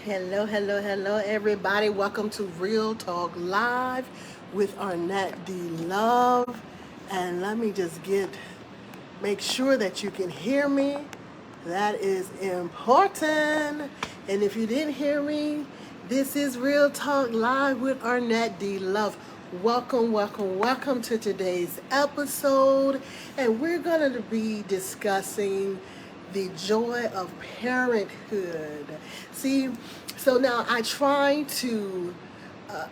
Hello, hello, hello, everybody. Welcome to Real Talk Live with Arnette D. Love. And let me just make sure that you can hear me. That is important. And if you didn't hear me, this is Real Talk Live with Arnette D. Love. Welcome, welcome, welcome to today's episode. And we're going to be discussing the joy of parenthood. See, so now I try to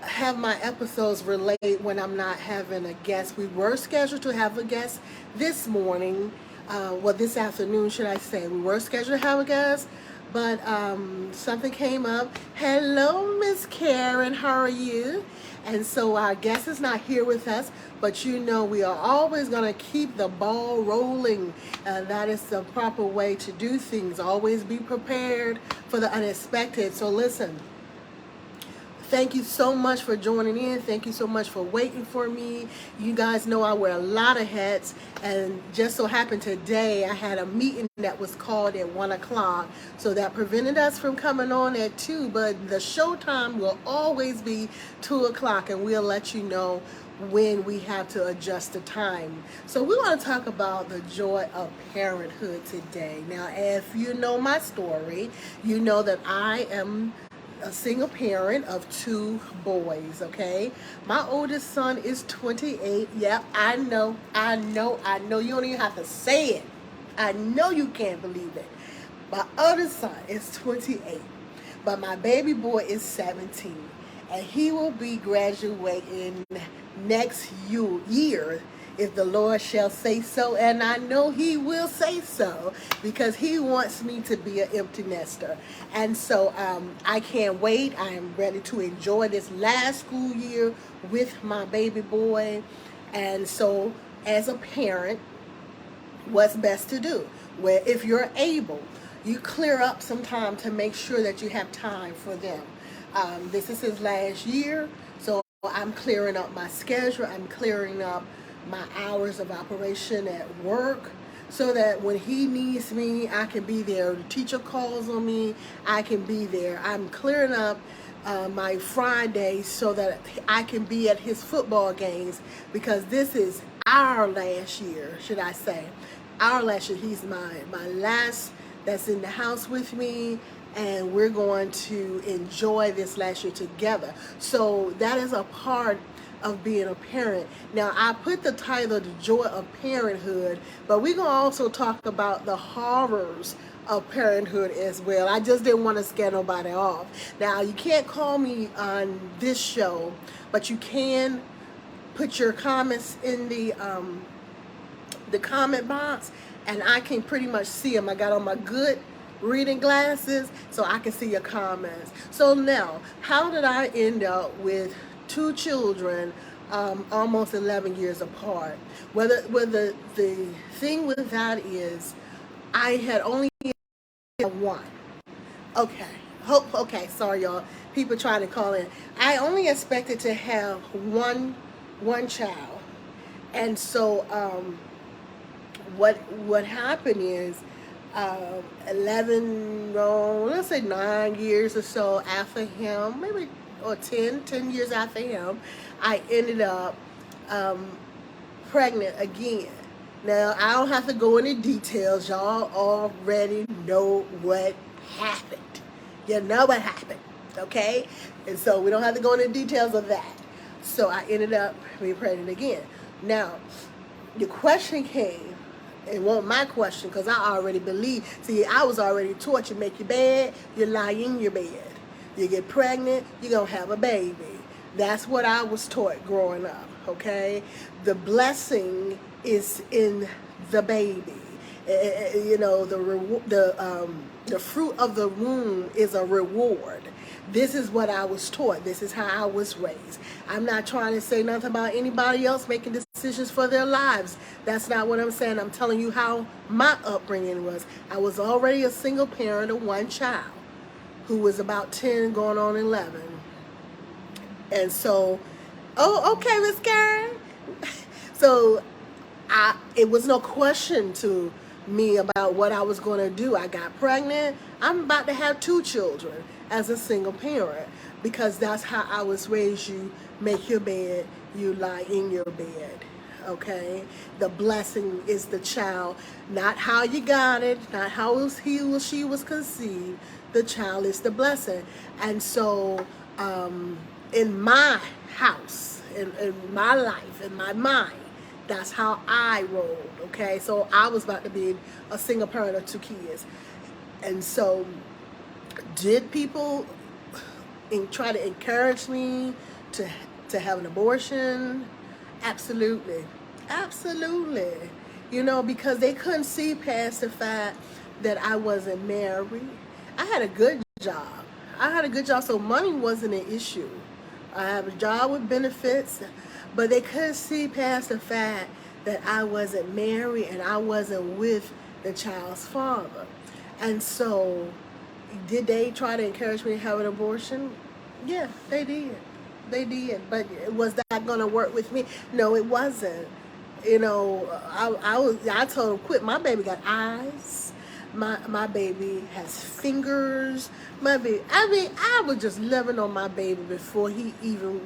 have my episodes relate when I'm not having a guest. We were scheduled to have a guest this morning, this afternoon, should I say. We were scheduled to have a guest, but something came up. Hello, Miss Karen, how are you? And so our guest is not here with us, but we are always going to keep the ball rolling. That is the proper way to do things. Always be prepared for the unexpected. So listen. Thank you so much for joining in. Thank you so much for waiting for me. You guys know I wear a lot of hats, and just so happened today I had a meeting that was called at 1 o'clock, so that prevented us from coming on at 2, but the show time will always be 2 o'clock, and we'll let you know when we have to adjust the time. So we want to talk about the joy of parenthood today. Now, if you know my story, you know that I am a single parent of 2 boys, okay? My oldest son is 28. Yep, I know. You don't even have to say it. I know you can't believe it. My other son is 28, but my baby boy is 17, and he will be graduating next year if the Lord shall say so, and I know he will say so because he wants me to be an empty nester. And so I can't wait. I am ready to enjoy this last school year with my baby boy. And so as a parent, what's best to do? Well, if you're able, you clear up some time to make sure that you have time for them. This is his last year, so I'm clearing up my schedule. I'm clearing up my hours of operation at work so that when he needs me, I can be there. The teacher calls on me, I can be there. I'm clearing up my Friday so that I can be at his football games because this is our last year, should I say. Our last year. He's my last that's in the house with me, and we're going to enjoy this last year together. So that is a part of being a parent. Now, I put the title The Joy of Parenthood, but we're going to also talk about the horrors of parenthood as well. I just didn't want to scare nobody off. Now, you can't call me on this show, but you can put your comments in the comment box, and I can pretty much see them. I got on my good reading glasses so I can see your comments. So now, how did I end up with 2 children almost 11 years apart? The thing with that is I had only one. Okay. Sorry, y'all. People trying to call in. I only expected to have one child. And so what happened is 11, let's say 9 years or so after him, maybe, or 10 years after him, I ended up pregnant again. Now, I don't have to go into details. Y'all already know what happened. You know what happened, okay? And so we don't have to go into details of that. So I ended up being pregnant again. Now, the question came, it wasn't my question because I already believe. See, I was already taught you make your bed, you lie in your bed. You get pregnant, you're going to have a baby. That's what I was taught growing up, okay? The blessing is in the baby. The fruit of the womb is a reward. This is what I was taught. This is how I was raised. I'm not trying to say nothing about anybody else making decisions for their lives. That's not what I'm saying. I'm telling you how my upbringing was. I was already a single parent of one child who was about 10 going on 11. And so, okay, Miss Karen. So it was no question to me about what I was going to do. I got pregnant. I'm about to have 2 children as a single parent because that's how I was raised. You make your bed, you lie in your bed. Okay, the blessing is the child, not how you got it, not how he or she was conceived. The child is the blessing. And so in my house, in my life, in my mind, that's how I rolled. Okay, so I was about to be a single parent of 2 kids. And so did people try to encourage me to have an abortion? Absolutely. Absolutely. You know, because they couldn't see past the fact that I wasn't married. I had a good job. So money wasn't an issue. I have a job with benefits, but they couldn't see past the fact that I wasn't married and I wasn't with the child's father. And so, did they try to encourage me to have an abortion? Yeah, they did. They did. But was that going to work with me? No, it wasn't. You know, I told him, quit. My baby got eyes. My baby has fingers. My baby, I was just loving on my baby before he even,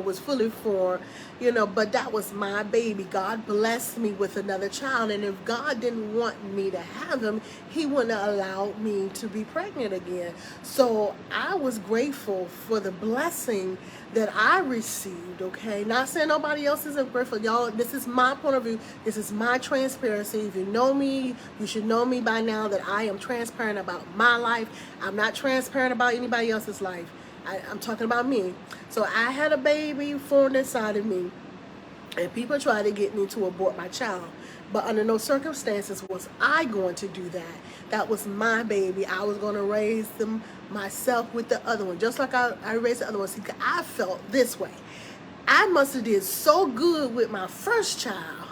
was fully formed, but that was my baby. God blessed me with another child, and if God didn't want me to have him, he wouldn't have allowed me to be pregnant again. So I was grateful for the blessing that I received, okay? Not saying nobody else isn't grateful. Y'all, this is my point of view. This is my transparency. If you know me, you should know me by now that I am transparent about my life. I'm not transparent about anybody else's life. I'm talking about me. So I had a baby formed inside of me, and people tried to get me to abort my child. But under no circumstances was I going to do that. That was my baby. I was going to raise them myself with the other one, just like I raised the other one. See, I felt this way. I must have did so good with my first child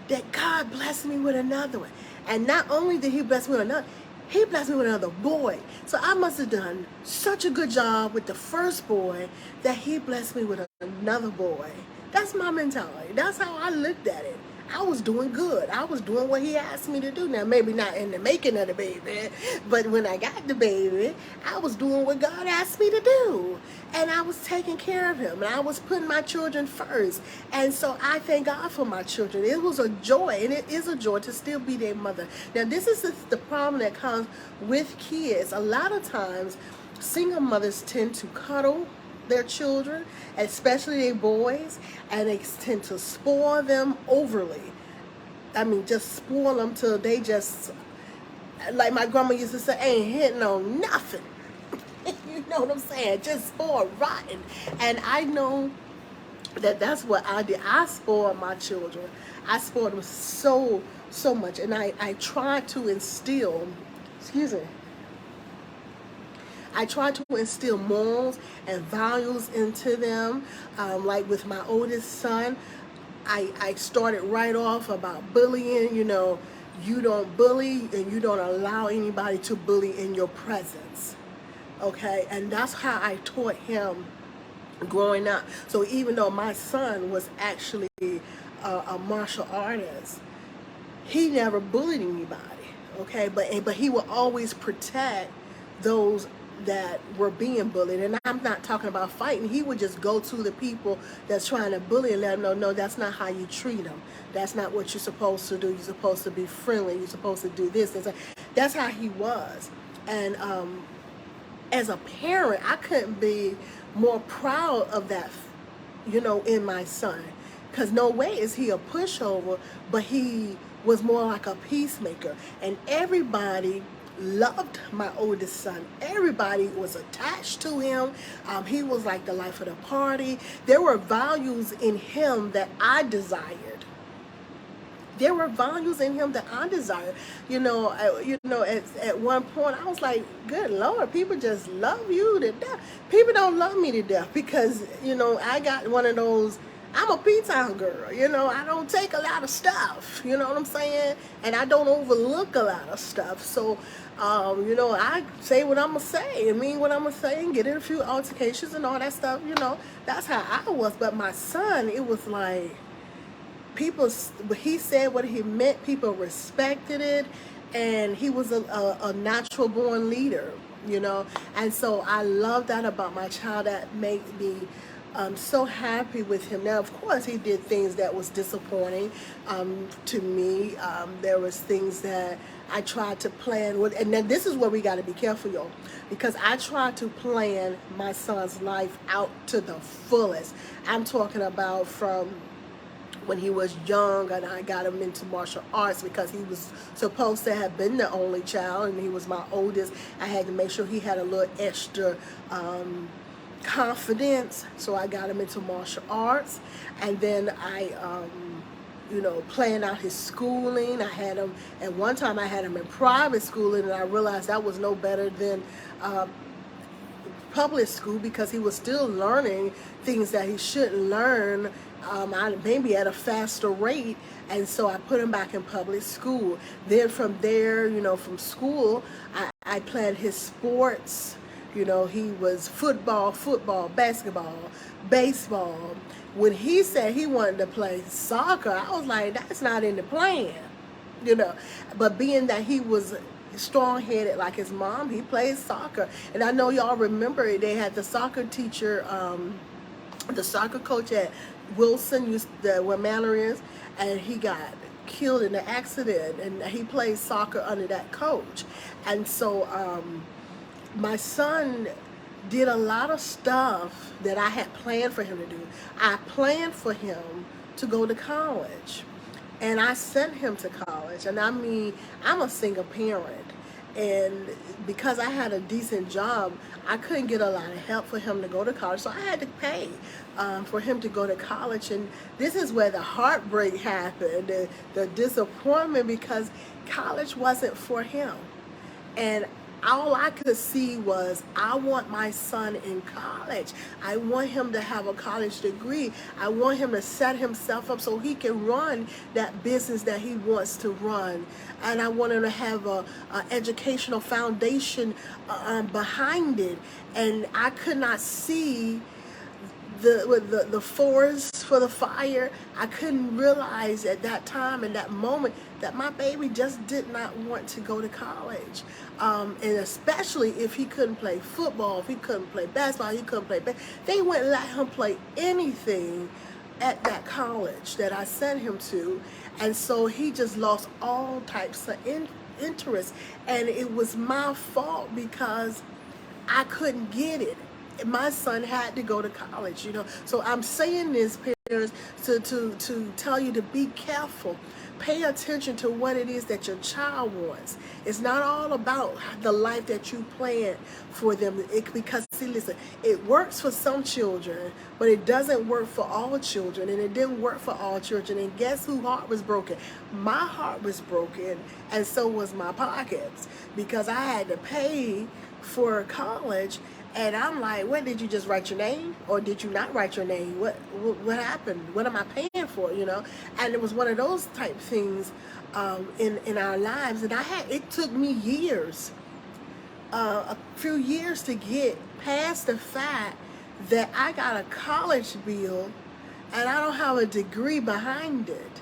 that God blessed me with another one. And not only did he bless me with another, he blessed me with another boy. So I must have done such a good job with the first boy that he blessed me with another boy. That's my mentality. That's how I looked at it. I was doing good. I was doing what he asked me to do. Now, maybe not in the making of the baby, but when I got the baby, I was doing what God asked me to do. And I was taking care of him. And I was putting my children first. And so I thank God for my children. It was a joy, and it is a joy to still be their mother. Now, this is the problem that comes with kids. A lot of times, single mothers tend to cuddle their children, especially their boys, and they tend to spoil them overly. I mean, just spoil them till they just, like my grandma used to say, ain't hitting on nothing. You know what I'm saying? Just spoiled rotten. And I know that that's what I did. I spoiled my children. I spoiled them so much. And I tried to instill, I tried to instill morals and values into them. Like with my oldest son, I started right off about bullying. You don't bully and you don't allow anybody to bully in your presence. Okay, and that's how I taught him growing up. So even though my son was actually a martial artist, he never bullied anybody. Okay, but he will always protect those that were being bullied. And I'm not talking about fighting. He would just go to the people that's trying to bully and let them know, no, that's not how you treat them. That's not what you're supposed to do. You're supposed to be friendly. You're supposed to do this. That's how he was. And as a parent, I couldn't be more proud of that, in my son. Because no way is he a pushover, but he was more like a peacemaker. And everybody loved my oldest son. Everybody was attached to him. He was like the life of the party. There were values in him that I desired. There were values in him that I desired. At one point I was like, good Lord, people just love you to death. People don't love me to death because, I got one of those, I'm a P-Town girl, I don't take a lot of stuff, you know what I'm saying? And I don't overlook a lot of stuff. So, I say what I'm going to say and mean what I'm going to say and get in a few altercations and all that stuff, that's how I was. But my son, it was like, people, he said what he meant, people respected it, and he was a natural born leader, you know. And so I love that about my child. That made me so happy with him. Now, of course, he did things that was disappointing to me. There was things that I tried to plan with, and then this is where we got to be careful, y'all, because I tried to plan my son's life out to the fullest. I'm talking about from when he was young, and I got him into martial arts because he was supposed to have been the only child, and he was my oldest. I had to make sure he had a little extra confidence, so I got him into martial arts. And then I planned out his schooling. I had him, at one time I had him in private schooling, and I realized that was no better than public school, because he was still learning things that he shouldn't learn, maybe at a faster rate. And so I put him back in public school. Then from there, from school, I planned his sports. He was football, basketball, baseball. When he said he wanted to play soccer, I was like, that's not in the plan, But being that he was strong-headed like his mom, he played soccer. And I know y'all remember they had the soccer teacher, the soccer coach at Wilson, where Manor is, and he got killed in an accident, and he played soccer under that coach. And so my son did a lot of stuff that I had planned for him to do. I planned for him to go to college, and I sent him to college. And I mean, I'm a single parent, and because I had a decent job, I couldn't get a lot of help for him to go to college, so I had to pay for him to go to college. And this is where the heartbreak happened, the disappointment, because college wasn't for him. And all I could see was, I want my son in college. I want him to have a college degree. I want him to set himself up so he can run that business that he wants to run. And I want him to have a educational foundation behind it. And I could not see the forest for the fire. I couldn't realize at that time, in that moment, that my baby just did not want to go to college. And especially if he couldn't play football, if he couldn't play basketball, he couldn't play they wouldn't let him play anything at that college that I sent him to. And so he just lost all types of interest. And it was my fault because I couldn't get it. My son had to go to college, So I'm saying this, parents, to tell you to be careful. Pay attention to what it is that your child wants. It's not all about the life that you plan for them. Because, see, listen, it works for some children, but it doesn't work for all children, and it didn't work for all children. And guess whose heart was broken? My heart was broken, and so was my pockets, because I had to pay for college. And I'm like, when did you just write your name, or did you not write your name? What happened? What am I paying for? And it was one of those type things in our lives. And it took me years, a few years, to get past the fact that I got a college bill and I don't have a degree behind it,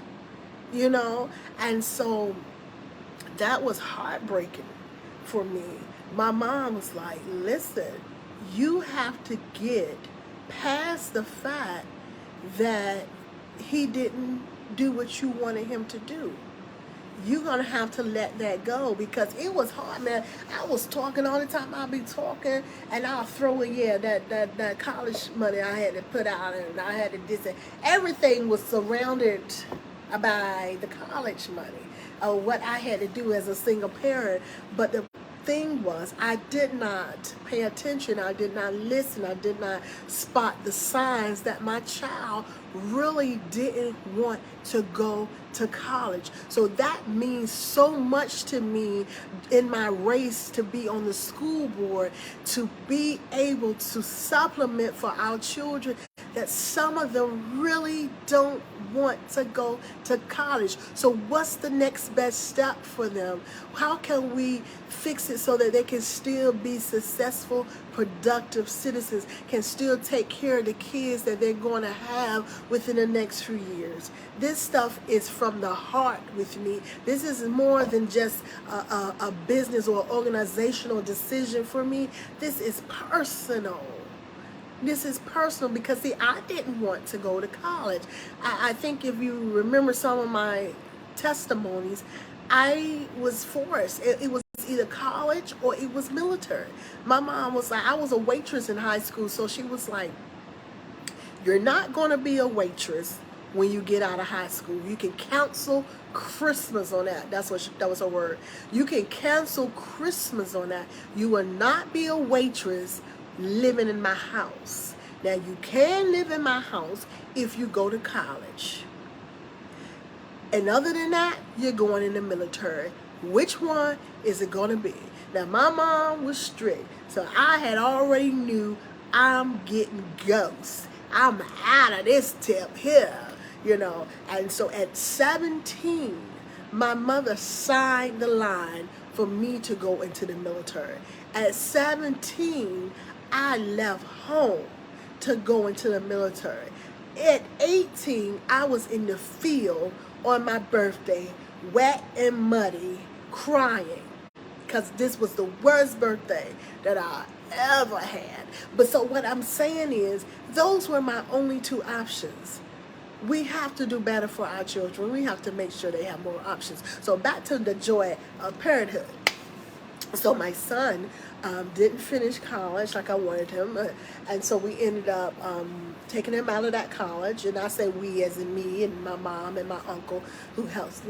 And so that was heartbreaking for me. My mom was like, listen, you have to get past the fact that he didn't do what you wanted him to do. You're going to have to let that go, because it was hard, man. I was talking all the time. I'll be talking, and I'll throw in, that college money I had to put out, and I had to do this. Everything was surrounded by the college money, what I had to do as a single parent. But the thing was, I did not pay attention. I did not listen. I did not spot the signs that my child really didn't want to go to college. So that means so much to me in my race to be on the school board, to be able to supplement for our children that some of them really don't want to go to college. So what's the next best step for them? How can we fix it so that they can still be successful, productive citizens, can still take care of the kids that they're going to have within the next few years? This stuff is from the heart with me. This is more than just a business or organizational decision for me. This is personal. This is personal because, see, I didn't want to go to college. I think if you remember some of my testimonies, I was forced. It was either college or it was military. My mom was like, I was a waitress in high school, so she was like, you're not going to be a waitress when you get out of high school. You can cancel Christmas on that. That was her word. You can cancel Christmas on that. You will not be a waitress living in my house. Now, you can live in my house if you go to college. And other than that, you're going in the military. Which one is it going to be? Now, my mom was strict, so I had already knew I'm getting ghosts. I'm out of this tip here, And so at 17, my mother signed the line for me to go into the military. At 17, I left home to go into the military. At 18, I was in the field on my birthday, wet and muddy, crying, because this was the worst birthday that I ever had. But so what I'm saying is, those were my only two options. We have to do better for our children. We have to make sure they have more options. So back to the joy of parenthood. So my son didn't finish college like I wanted him, and so we ended up taking him out of that college. And I say we as in me and my mom and my uncle, who helps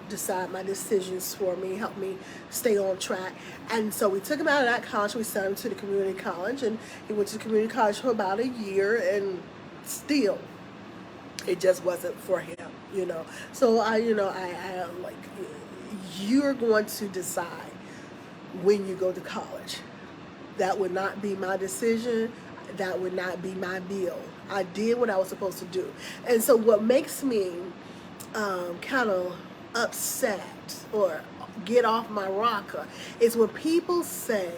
decide my decisions for me, help me stay on track. And so we took him out of that college. We sent him to the community college, and he went to community college for about a year, and still it just wasn't for him. So I like, you're going to decide when you go to college. That would not be my decision. That would not be my bill. I did what I was supposed to do. And so what makes me kind of upset or get off my rocker is when people say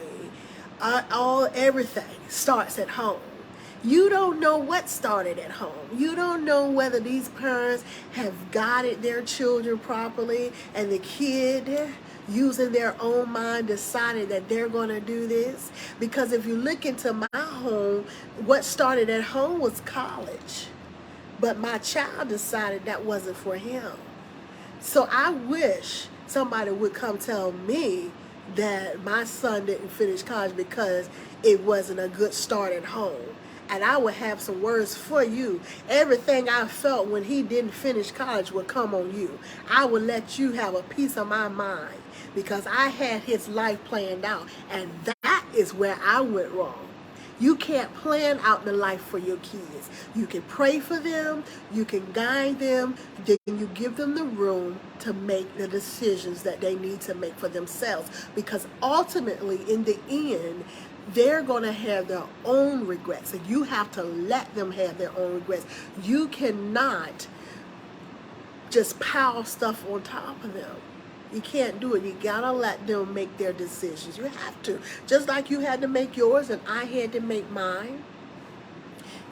everything starts at home. You don't know what started at home. You don't know whether these parents have guided their children properly, and the kid, using their own mind, decided that they're going to do this. Because if you look into my home, what started at home was college. But my child decided that wasn't for him. So I wish somebody would come tell me that my son didn't finish college because it wasn't a good start at home. And I would have some words for you. Everything I felt when he didn't finish college would come on you. I would let you have a piece of my mind because I had his life planned out. And that is where I went wrong. You can't plan out the life for your kids. You can pray for them. You can guide them. Then you give them the room to make the decisions that they need to make for themselves. Because ultimately, in the end, they're going to have their own regrets, and you have to let them have their own regrets. You cannot just pile stuff on top of them. You can't do it. You got to let them make their decisions. You have to. Just like you had to make yours and I had to make mine,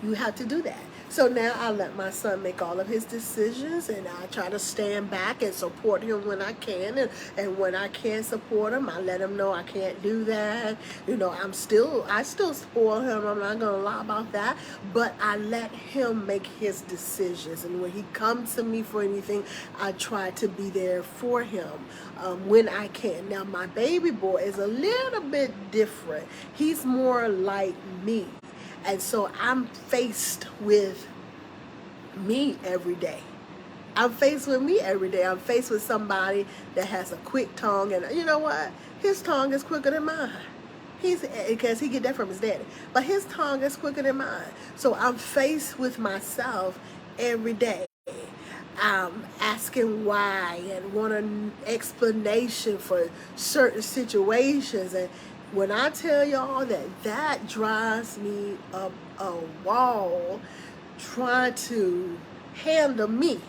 you have to do that. So now I let my son make all of his decisions, and I try to stand back and support him when I can. And when I can't support him, I let him know I can't do that. I still spoil him. I'm not going to lie about that. But I let him make his decisions. And when he comes to me for anything, I try to be there for him when I can. Now, my baby boy is a little bit different. He's more like me. And so I'm faced with me every day. I'm faced with somebody that has a quick tongue. And you know what? His tongue is quicker than mine. Because he get that from his daddy. But his tongue is quicker than mine. So I'm faced with myself every day. Asking why and want an explanation for certain situations. And when I tell y'all that drives me up a wall, trying to handle me.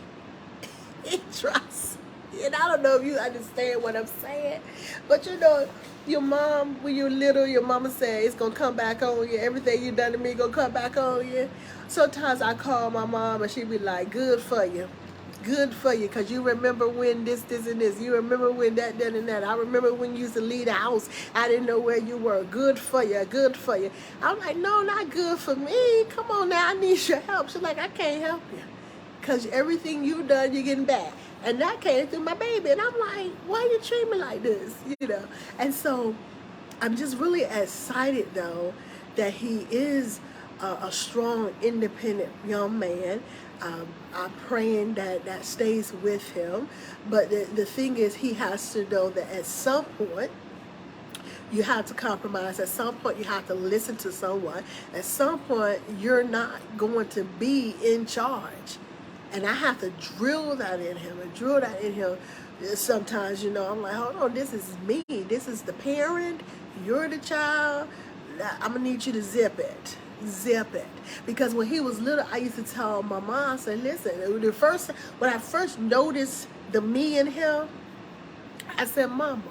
He tries. And I don't know if you understand what I'm saying, but you know, your mom, when you're little, your mama said it's gonna come back on you. Everything you done to me gonna come back on you. Sometimes I call my mom and she be like, "Good for you, good for you," cause you remember when this, and this. You remember when that, and that. I remember when you used to leave the house. I didn't know where you were. Good for you, good for you. I'm like, no, not good for me. Come on now, I need your help. She's like, I can't help you. Because everything you done, you're getting back. And that came through my baby. And I'm like, why you treat me like this? You know? And so I'm just really excited, though, that he is a strong, independent young man. I'm praying that that stays with him. But the thing is, he has to know that at some point, you have to compromise. At some point, you have to listen to someone. At some point, you're not going to be in charge. And I have to drill that in him and drill that in him. Sometimes, you know, I'm like, hold on, this is me. This is the parent. You're the child. I'm going to need you to zip it. Zip it. Because when he was little, I used to tell my mom, I said, listen, when I first noticed the me in him, I said, Mama,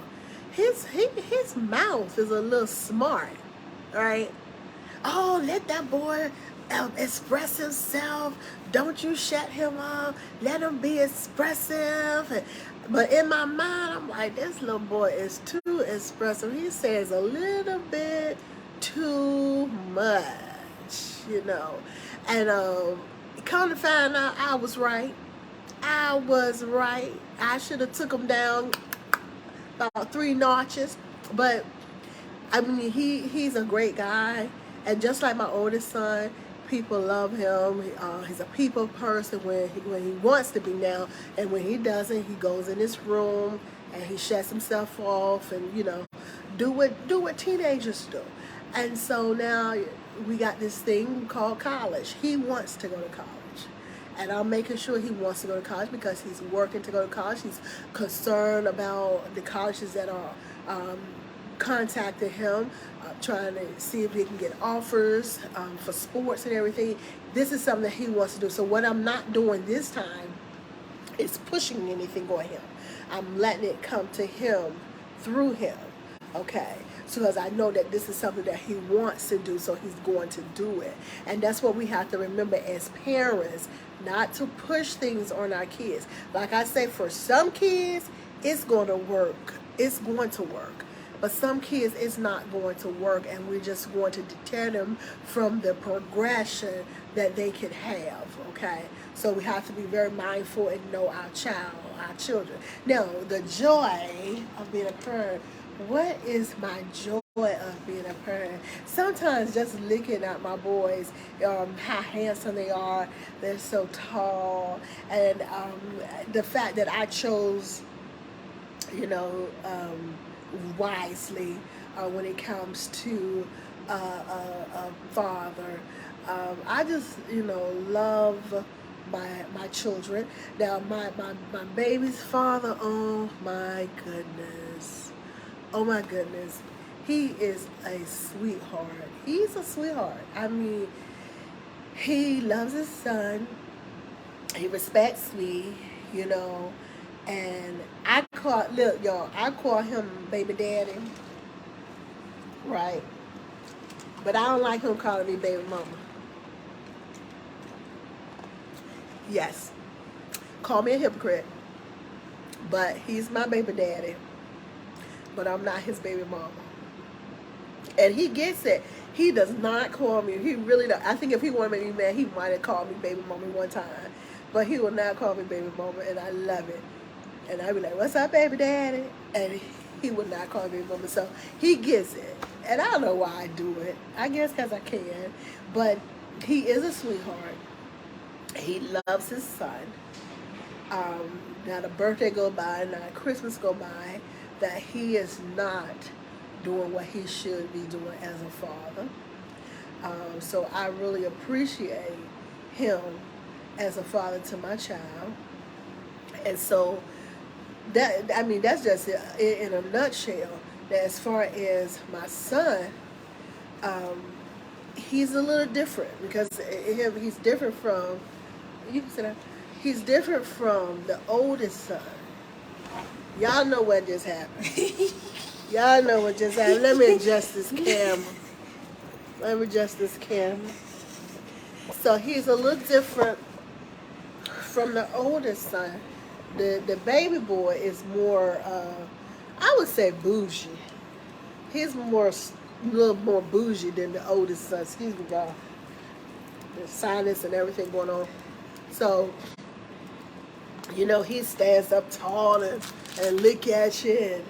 his mouth is a little smart, right? Oh, let that boy express himself. Don't you shut him up. Let him be expressive. But in my mind, I'm like, this little boy is too expressive. He says a little bit too much, you know. And come to find out, I was right. I was right. I should have took him down about 3 notches. But I mean, he's a great guy, and just like my oldest son, people love him. He's a people person when he wants to be now, and when he doesn't, he goes in his room and he shuts himself off, and you know, do what teenagers do. And so now we got this thing called college. He wants to go to college. And I'm making sure he wants to go to college because he's working to go to college. He's concerned about the colleges that are contacted him, trying to see if he can get offers for sports and everything. This is something that he wants to do. So what I'm not doing this time is pushing anything on him. I'm letting it come to him through him. Okay, so because I know that this is something that he wants to do, so he's going to do it. And that's what we have to remember as parents, not to push things on our kids. Like I say, for some kids, it's going to work. It's going to work. But some kids, it's not going to work, and we're just going to deter them from the progression that they can have, okay? So we have to be very mindful and know our children. Now, the joy of being a parent, what is my joy of being a parent? Sometimes just looking at my boys, how handsome they are, they're so tall, and the fact that I chose, you know, wisely when it comes to a father. I just, you know, love my children. Now, my baby's father, oh my goodness. Oh my goodness. He is a sweetheart. He's a sweetheart. I mean, he loves his son. He respects me, you know. And look, y'all, I call him baby daddy, right? But I don't like him calling me baby mama. Yes, call me a hypocrite, but he's my baby daddy, but I'm not his baby mama. And he gets it. He does not call me. He really does. I think if he wanted to make me mad, he might have called me baby mama one time. But he will not call me baby mama, and I love it. And I'd be like, what's up, baby daddy? And he would not call me baby mama. So he gets it. And I don't know why I do it. I guess because I can. But he is a sweetheart. He loves his son. Now the birthday go by, now Christmas go by, that he is not doing what he should be doing as a father. So I really appreciate him as a father to my child. And so that's just in a nutshell. That as far as my son, he's a little different because he's different from, you can say that, he's different from the oldest son. Y'all know what just happened. Y'all know what just happened. Let me adjust this camera. Let me adjust this camera. So he's a little different from the oldest son. The baby boy is more, I would say, bougie. He's more, a little more bougie than the oldest son. Excuse me, y'all. The sinus and everything going on. So, he stands up tall and look at you and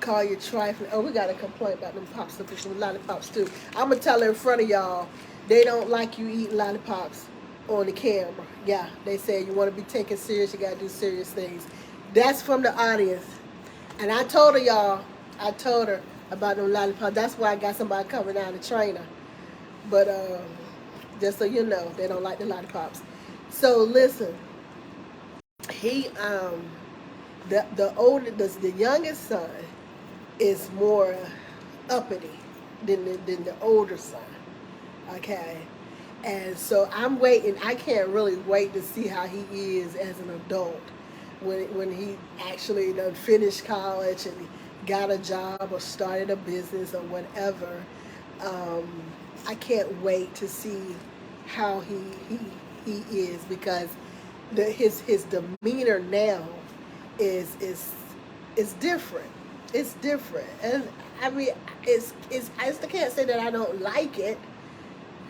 call you trifling. Oh, we got a complaint about them popsicles, some lollipops too. I'm gonna tell her in front of y'all, they don't like you eating lollipops on the camera. Yeah, they say you want to be taken serious, you gotta do serious things. That's from the audience. And I told her, y'all, I told her about them lollipops. That's why I got somebody coming down to train her. But just so you know, they don't like the lollipops. So listen, he the youngest son is more uppity than the older son. Okay. And so I'm waiting. I can't really wait to see how he is as an adult when he actually done finished college and got a job or started a business or whatever. I can't wait to see how he is because his demeanor now is different. It's different, and I mean, I just can't say that I don't like it.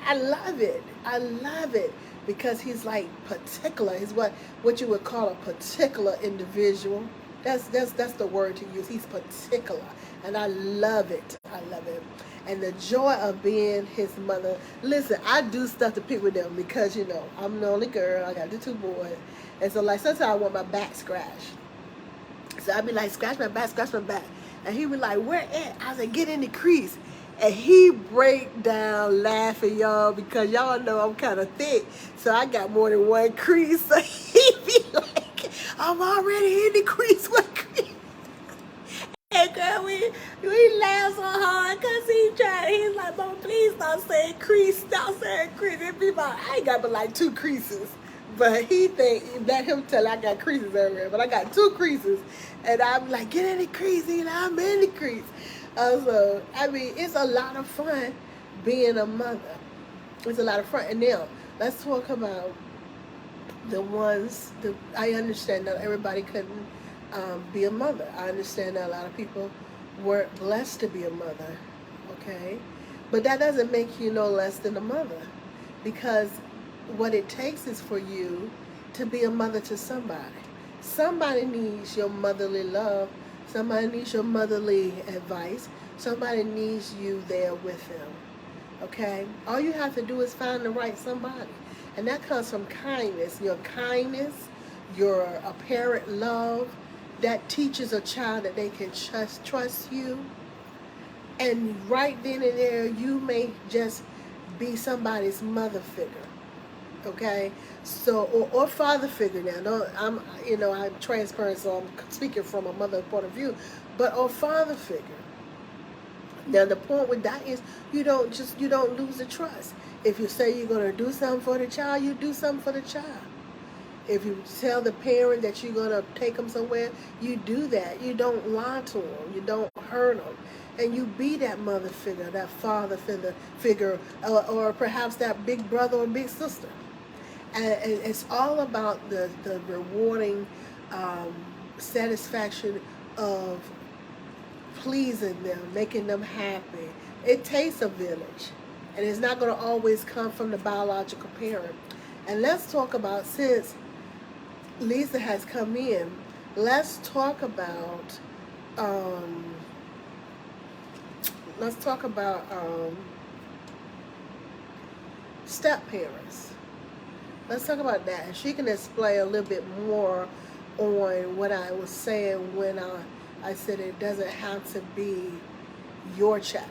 I love it. I love it because he's like particular. He's what you would call a particular individual. That's the word to use. He's particular, and I love it. I love it. And the joy of being his mother. Listen, I do stuff to pick with them because I'm the only girl. I got the two boys, and so like sometimes I want my back scratched. So I'd be like, scratch my back. And he'd be like, where at? I was like, get in the crease. And he break down laughing, y'all, because y'all know I'm kind of thick. So I got more than one crease. So he'd be like, I'm already in the crease. What crease? And girl, we laugh so hard because he's like, Mom, please stop saying crease. Stop saying crease. It be about, I ain't got but like 2 creases. But he think, let him tell I got creases everywhere. But I got 2 creases. And I'm like, get in the crease. I'm in the crease. So, I mean, it's a lot of fun being a mother. It's a lot of fun. And now, let's talk about the ones, I understand that everybody couldn't be a mother. I understand that a lot of people weren't blessed to be a mother, okay? But that doesn't make you no less than a mother, because what it takes is for you to be a mother to somebody. Somebody needs your motherly love. Somebody needs your motherly advice. Somebody needs you there with them, okay? All you have to do is find the right somebody. And that comes from kindness. Your kindness, your apparent love, that teaches a child that they can trust you. And right then and there, you may just be somebody's mother figure, okay? So, or father figure now. I'm transparent, so I'm speaking from a mother point of view, but or father figure. Now the point with that is you don't lose the trust. If you say you're gonna do something for the child, you do something for the child. If you tell the parent that you're gonna take them somewhere, you do that. You don't lie to them. You don't hurt them. And you be that mother figure, that father figure, or perhaps that big brother or big sister. And it's all about the rewarding satisfaction of pleasing them, making them happy. It takes a village, and it's not going to always come from the biological parent. And let's talk about, since Lisa has come in, let's talk about step parents. Let's talk about that. And she can explain a little bit more on what I was saying when I said it doesn't have to be your child,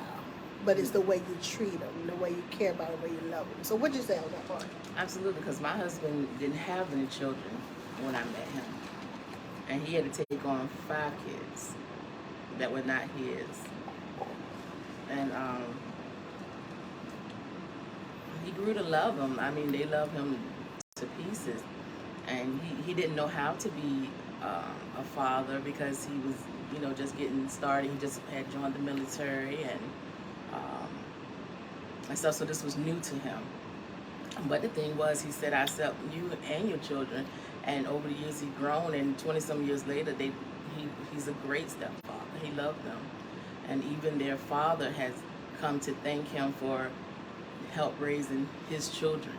but it's the way you treat them, the way you care about them, the way you love them. So what'd you say on that part? Absolutely, because my husband didn't have any children when I met him. And he had to take on 5 kids that were not his. And he grew to love them. I mean, they love him to pieces. And he didn't know how to be a father because he was, just getting started. He just had joined the military and stuff. So this was new to him. But the thing was, he said, I accept you and your children. And over the years, he's grown. And 20-some years later, he's a great stepfather. He loved them. And even their father has come to thank him for help raising his children.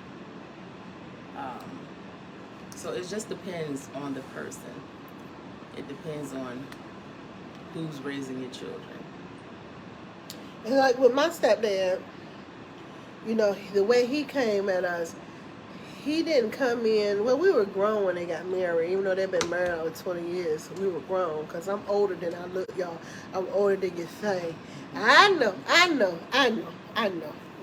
So it just depends on the person. It depends on who's raising your children. And like with my stepdad, the way he came at us, he didn't come in. Well, we were grown when they got married, even though they've been married over 20 years. We were grown because I'm older than I look, y'all. I'm older than you think. I know.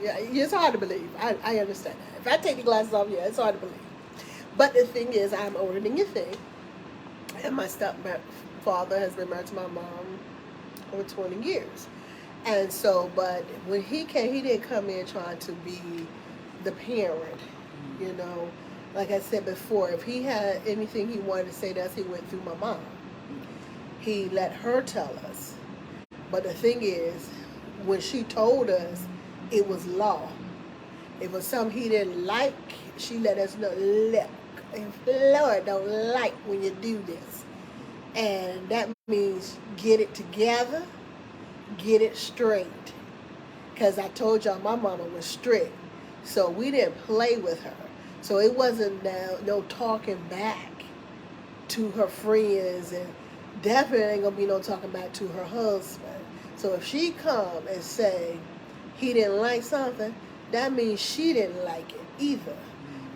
Yeah, it's hard to believe. I understand that. If I take the glasses off, yeah, it's hard to believe. But the thing is, I'm older than you think. And my stepfather has been married to my mom over 20 years. And so, but when he came, he didn't come in trying to be the parent, Like I said before, if he had anything he wanted to say to us, he went through my mom. He let her tell us. But the thing is, when she told us, it was law. If it was something he didn't like, she let us know, look, if Lord don't like when you do this. And that means get it together, get it straight. Because I told y'all my mama was strict. So we didn't play with her. So it wasn't no talking back to her friends, and definitely ain't going to be no talking back to her husband. So if she come and say he didn't like something, that means she didn't like it either.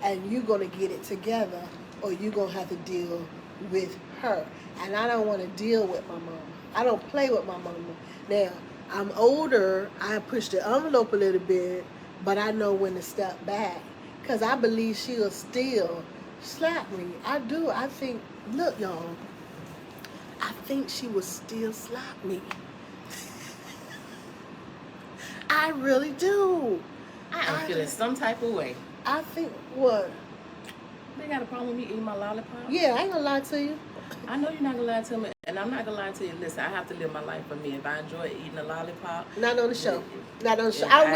And you're going to get it together, or you're going to have to deal with her. And I don't want to deal with my mama. I don't play with my mama. Now, I'm older. I push the envelope a little bit, but I know when to step back. Because I believe she'll still slap me. I do. I think, look, y'all, I think she will still slap me. I really do. I'm feeling some type of way. I think, what? They got a problem with me eating my lollipop? Yeah, I ain't gonna lie to you. I know you're not gonna lie to me, and I'm not gonna lie to you. Listen, I have to live my life for me. If I enjoy eating a lollipop, not on the show. Not on the show. I'm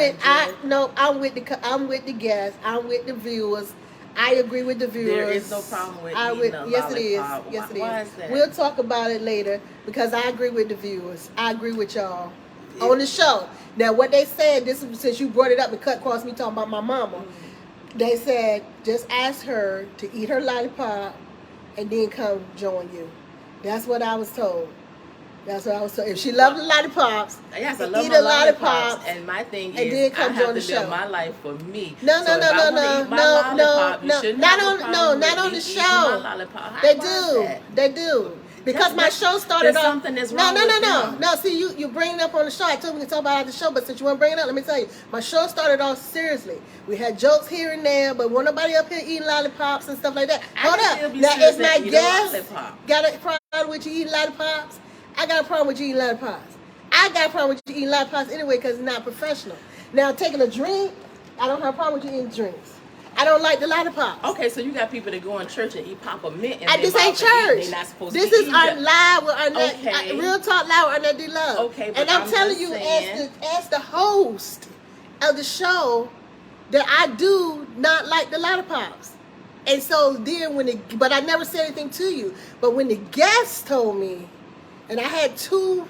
with the guests. I'm with the viewers. I agree with the viewers. There is no problem with eating a yes, lollipop. it is. Yes, it Why is. is that? We'll talk about it later because I agree with the viewers. I agree with y'all on the show. Now, what they said, this since you brought it up and cut across me talking about my mama, they said just ask her to eat her lollipop and then come join you. That's what I was told. That's what I was told. If she loved the lollipops, yes, I eat love the my lollipops. And my thing and is, then come I have join to the show. live my life for me. No, so not on the show. They do. Because my show started off. Something is wrong with them. No, see, you bring it up on the show. I told you we can talk about it at the show, but since you want to bring it up, let me tell you. My show started off seriously. We had jokes here and there, but wasn't nobody up here eating lollipops and stuff like that. Hold up. Now, if my guest got a problem with you eating lollipops, I got a problem with you eating lollipops. I got a problem with you eating lollipops anyway because it's not professional. Now, taking a drink, I don't have a problem with you eating drinks. I don't like the lollipops. Okay, so you got people that go in church and eat peppermint. And this ain't church. They're not supposed this to is our live with Arnette. Okay. Real talk live with Arnette D Love. Okay, but and I'm telling you, as the host of the show, that I do not like the lollipops. And so then but I never said anything to you. But when the guests told me, and I had two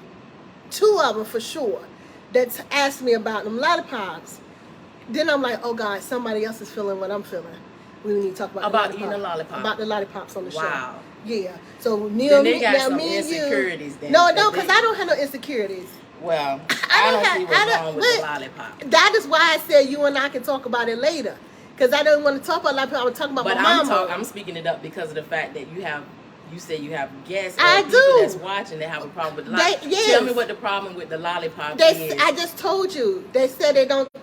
of them for sure, that asked me about them lollipops. Then I'm like, oh God, somebody else is feeling what I'm feeling. We need to talk about eating a lollipop. About the lollipops on the show. Wow. Yeah. So Neil, then they got some me insecurities. And you. No, because I don't have no insecurities. Well, I don't see what's wrong with the lollipop. That is why I said you and I can talk about it later. Because I don't want to talk about lollipop. I was talking about my mama. I'm speaking it up because of the fact that you say you have guests or people that's watching that have a problem with the lollipop. Yes. Tell me what the problem with the lollipop is. I just told you. They said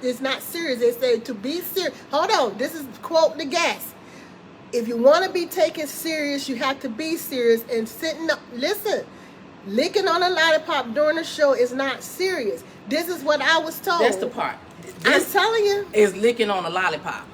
it's not serious. They said to be serious. Hold on. This is quote the guest. If you want to be taken serious, you have to be serious and sitting up. Listen, Licking on a lollipop during the show is not serious. This is what I was told. That's the part. I'm telling you. Is licking on a lollipop.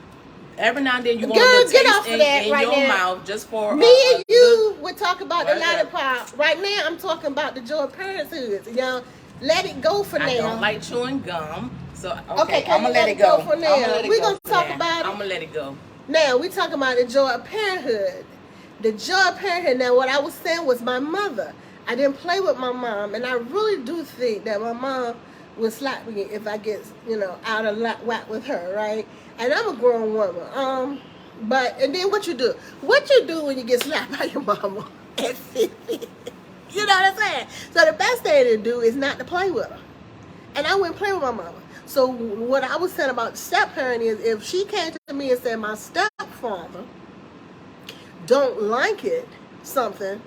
Every now and then you want Girl, a little get taste off of that in right your now. mouth just for Me and you would talk about the Whatever. lollipop. Right now, I'm talking about the Joy of Parenthood. Y'all, let it go for now. I don't like chewing gum, so Okay, I'm gonna let it go. for now. We're gonna talk now. about it. I'm gonna let it go. Now, we talking about the Joy of Parenthood. The Joy of Parenthood. Now, what I was saying was my mother. I didn't play with my mom, and I really do think that my mom would slap me if I get, out of whack with her, right? And I'm a grown woman. And then what you do? What you do when you get slapped by your mama at 50? You know what I'm saying? So the best thing to do is not to play with her. And I wouldn't play with my mama. So what I was saying about step-parent is if she came to me and said my stepfather don't like it, something,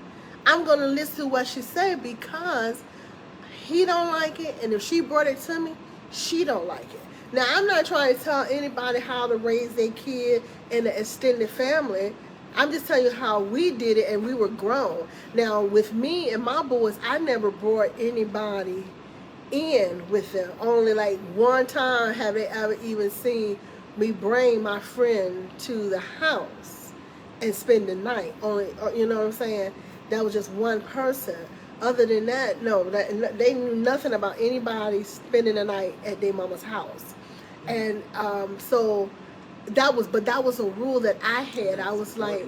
I'm going to listen to what she said because he don't like it. And if she brought it to me, she don't like it. Now, I'm not trying to tell anybody how to raise their kid in an extended family. I'm just telling you how we did it and we were grown. Now, with me and my boys, I never brought anybody in with them. Only like one time have they ever even seen me bring my friend to the house and spend the night. Only, you know what I'm saying? That was just one person. Other than that, no, they knew nothing about anybody spending the night at their mama's house. And so that was a rule that I had. I was like,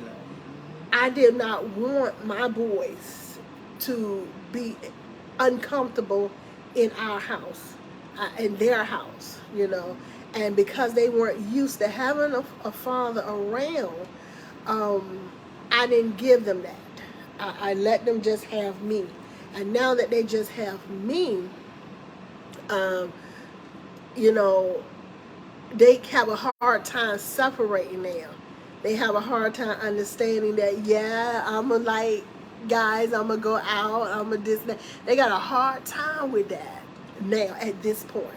I did not want my boys to be uncomfortable in our house, in their house, And because they weren't used to having a father around, I didn't give them that. I let them just have me. And now that they just have me, they have a hard time separating now. They have a hard time understanding that, yeah, I'm going to like, guys, I'm going to go out, I'm going to this, that. They got a hard time with that now at this point.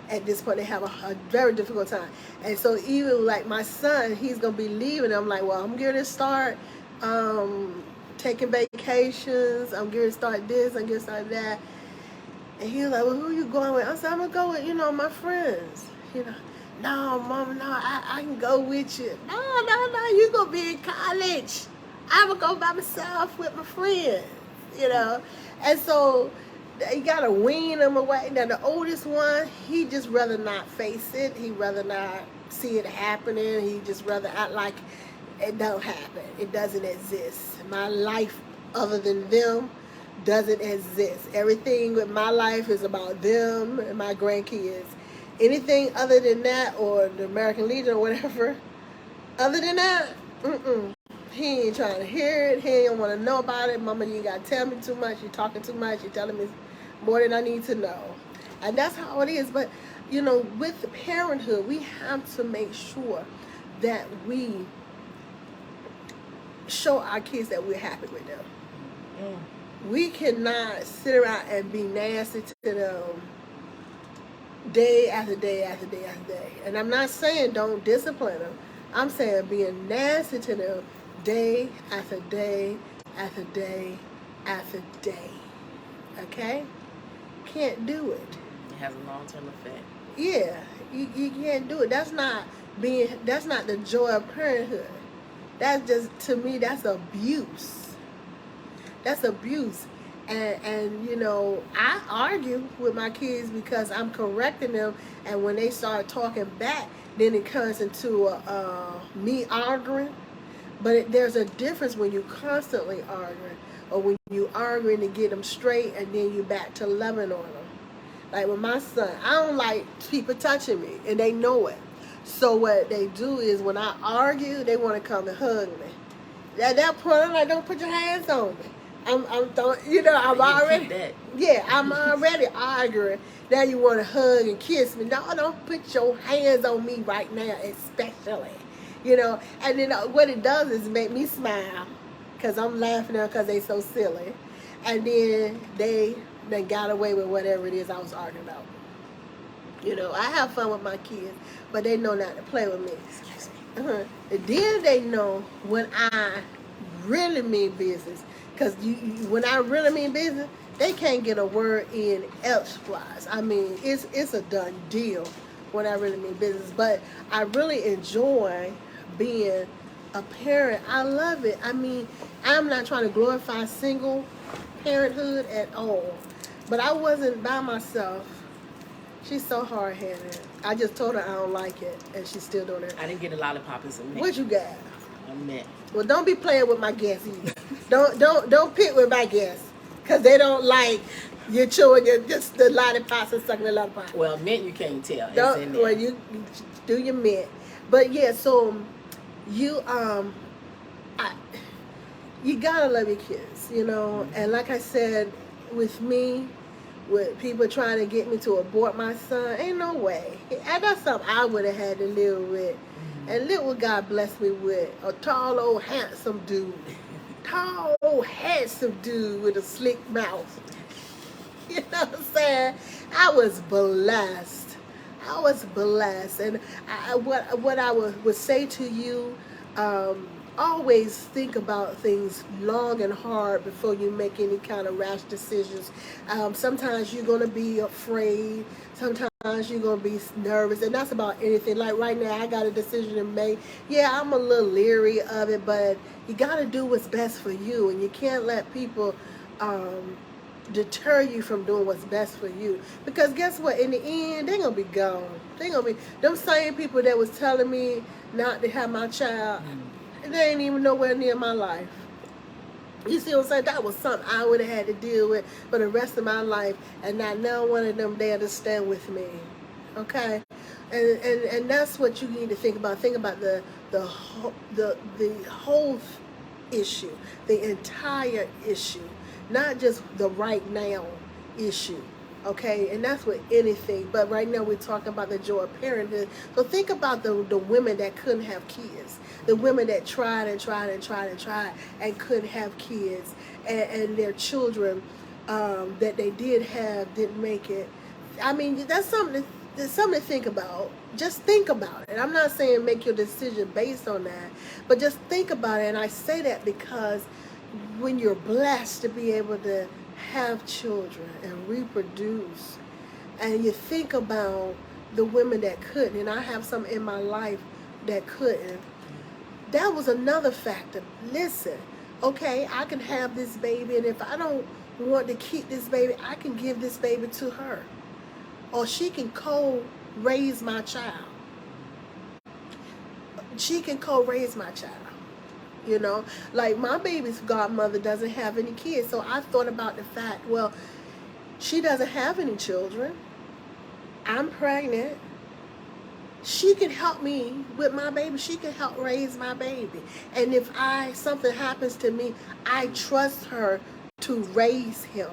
At this point, they have a very difficult time. And so even like my son, he's going to be leaving. I'm like, well, I'm going to start taking vacations. I'm going to start this, I'm going to start that. And he was like, well, who you going with? I said, I'm going to go with, my friends. No, Mama, no, I can go with you. No, you going to be in college. I'm going to go by myself with my friends, And so you got to wean them away. Now, the oldest one, he just rather not face it. He rather not see it happening. He just rather act like it don't happen. It doesn't exist. My life other than them doesn't exist. Everything with my life is about them and my grandkids. Anything other than that, or the American Legion or whatever, other than that, he ain't trying to hear it. He ain't want to know about it. Mama, you got to tell me too much. You're talking too much. You're telling me more than I need to know. And that's how it is. But, with parenthood, we have to make sure that we show our kids that we're happy with them. We cannot sit around and be nasty to them day after day after day after day. And I'm not saying don't discipline them. I'm saying being nasty to them day after day after day after day. Okay? Can't do it. It has a long-term effect. Yeah, you can't do it. That's not the joy of parenthood. That's just, to me, that's abuse. That's abuse. And I argue with my kids because I'm correcting them, and when they start talking back, then it turns into me arguing. But there's a difference when you constantly arguing, or when you arguing to get them straight, and then you back to loving on them. Like with my son, I don't like people touching me, and they know it. So what they do is when I argue, they want to come and hug me. At that point, I'm like, don't put your hands on me. I'm already arguing. Now you want to hug and kiss me. No, don't put your hands on me right now, especially. And then what it does is make me smile because I'm laughing at because they so silly. And then they got away with whatever it is I was arguing about. I have fun with my kids, but they know not to play with me. Excuse me. And then they know when I really mean business. Because when I really mean business, they can't get a word in elsewise. I mean, it's a done deal when I really mean business. But I really enjoy being a parent. I love it. I mean, I'm not trying to glorify single parenthood at all. But I wasn't by myself. She's so hard-headed. I just told her I don't like it, and she's still doing it. I didn't get a lot of poppers of mint. What you got? A mint. Well, don't be playing with my guests either. don't pick with my guests, cause they don't like your children just the lollipops and sucking the lollipops. Well, mint you can't tell. Don't, it's in there. well, you do your mint, but yeah. So you you gotta love your kids, you know. And like I said, with me, with people trying to get me to abort my son, ain't no way. And that's something I would have had to live with. And look what God blessed me with. A tall, old, handsome dude. Tall, old, handsome dude with a slick mouth. You know what I'm saying? I was blessed. I was blessed. And what I would say to you, always think about things long and hard before you make any kind of rash decisions. Sometimes you're going to be afraid. Sometimes you're going to be nervous. And that's about anything. Like right now, I got a decision to make. Yeah, I'm a little leery of it, but you got to do what's best for you. And you can't let people deter you from doing what's best for you. Because guess what? In the end, they're going to be gone. They're going to be them same people that was telling me not to have my child. They ain't even nowhere near my life. You see what I'm saying? That was something I would have had to deal with for the rest of my life, and not none one of them there to stand with me. Okay, and that's what you need to think about. Think about the whole issue, the entire issue, not just the right now issue. Okay, and that's with anything. But right now we're talking about the joy of parenthood. So think about the women that couldn't have kids, the women that tried and tried and tried and tried and couldn't have kids, and their children that they did have didn't make it. I mean, that's something to think about. Just think about it. I'm not saying make your decision based on that, but just think about it. And I say that because when you're blessed to be able to have children and reproduce, and you think about the women that couldn't, and I have some in my life that couldn't, that was another factor. Listen, okay, I can have this baby, and if I don't want to keep this baby, I can give this baby to her, or she can co-raise my child. She can co-raise my child. You know, like my baby's godmother doesn't have any kids. So I thought about the fact, well, she doesn't have any children. I'm pregnant. She can help me with my baby. She can help raise my baby. And if something happens to me, I trust her to raise him.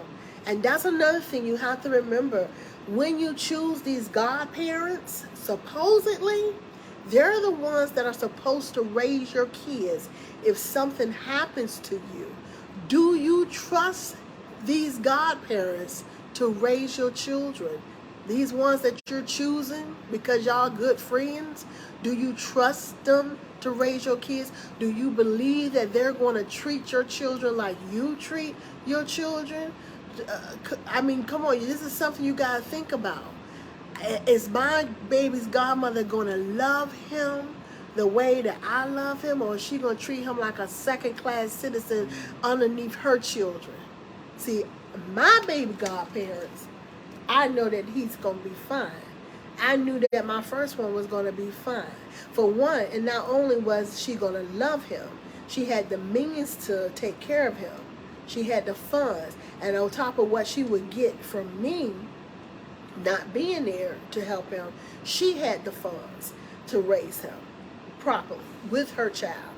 And that's another thing you have to remember. When you choose these godparents, supposedly, they're the ones that are supposed to raise your kids if something happens to you. Do you trust these godparents to raise your children? These ones that you're choosing because y'all good friends, do you trust them to raise your kids? Do you believe that they're going to treat your children like you treat your children? I mean, come on, this is something you got to think about. Is my baby's godmother going to love him the way that I love him, or is she going to treat him like a second-class citizen underneath her children? See, my baby godparents, I know that he's going to be fine. I knew that my first one was going to be fine. For one, and not only was she going to love him, she had the means to take care of him. She had the funds. And on top of what she would get from me, not being there to help him, she had the funds to raise him properly with her child.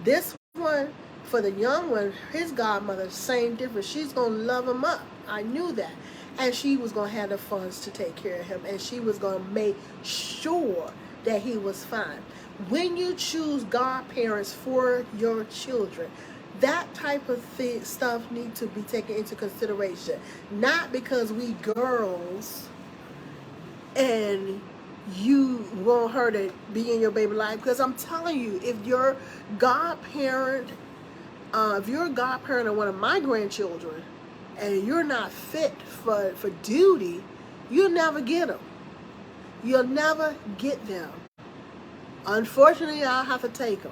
This one, for the young one, his godmother, same difference. She's going to love him up. I knew that. And she was going to have the funds to take care of him. And she was going to make sure that he was fine. When you choose godparents for your children, that type of stuff needs to be taken into consideration. Not because we girls and you want her to be in your baby life. Because I'm telling you, if your godparent If you're a godparent of one of my grandchildren and you're not fit for duty, you'll never get them. You'll never get them. Unfortunately, I'll have to take them.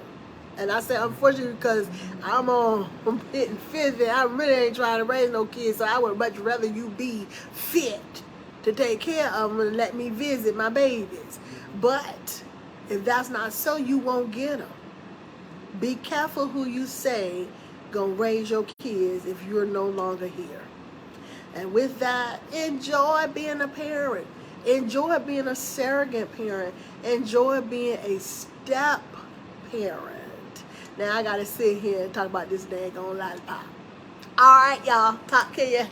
And I say unfortunately because I'm hitting 50. I really ain't trying to raise no kids, so I would much rather you be fit to take care of them and let me visit my babies. But if that's not so, you won't get them. Be careful who you say gonna raise your kids if you're no longer here. And with that, enjoy being a parent. Enjoy being a surrogate parent. Enjoy being a step parent. Now I gotta sit here and talk about this daggone lollipop. All right, y'all. Talk to you.